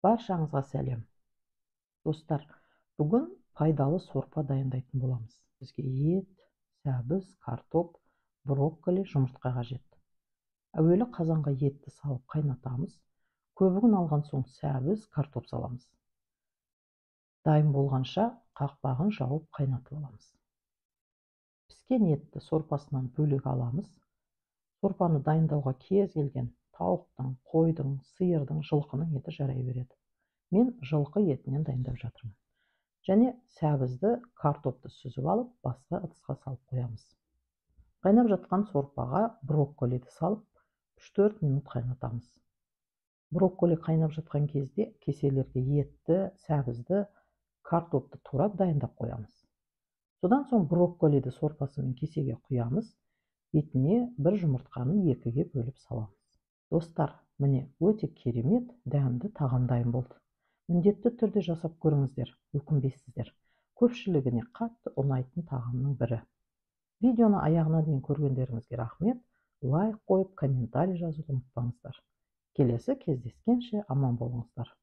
Баршаңызға сәлем. Достар, бүгін пайдалы сорпа дайындайтын боламыз. Бізге ет, сәбіз, картоп, брокколи, жұмыртқа қажет. Әуелі қазанға етті салып қайнатамыз. Көбігін алған соң сәбіз, картоп саламыз. Дайын болғанша қақпағын жауып қайнатып аламыз. Піскен етті сорпасынан бөлек аламыз. Сорпаны дайындауға кез келген тауықтың, қойдың, сиырдың, жылқының еті жарай береді. Мен жылқы етінен дайындап жатырмын. Және сәбізді, картопты сүзіп алып, басқа ыдысқа салып қоямыз. Қайнап жатқан сорпаға брокколиді салып, 3-4 минут қайнатамыз. Брокколи қайнап жатқан кезде кеселерге етті, сәбізді, картопты турап дайындап қоямыз. Содан соң брокколиді сорпасымен кесеге құямыз. Бетіне бір жұмыртқаны 2-ге бөліп саламыз. Достар, міне өте керемет, дәмді тағам дайын болды. Міндетті түрде жасап көріңіздер, өкінбейсіздер. Көпшілігіне қатты ұнайтын тағамның бірі. Видеоны аяғына дейін көргендеріңізге рахмет. Лайк қойып, комментарий жазуды ұмытпаңыздар. Келесі кездескенше аман болыңыздар.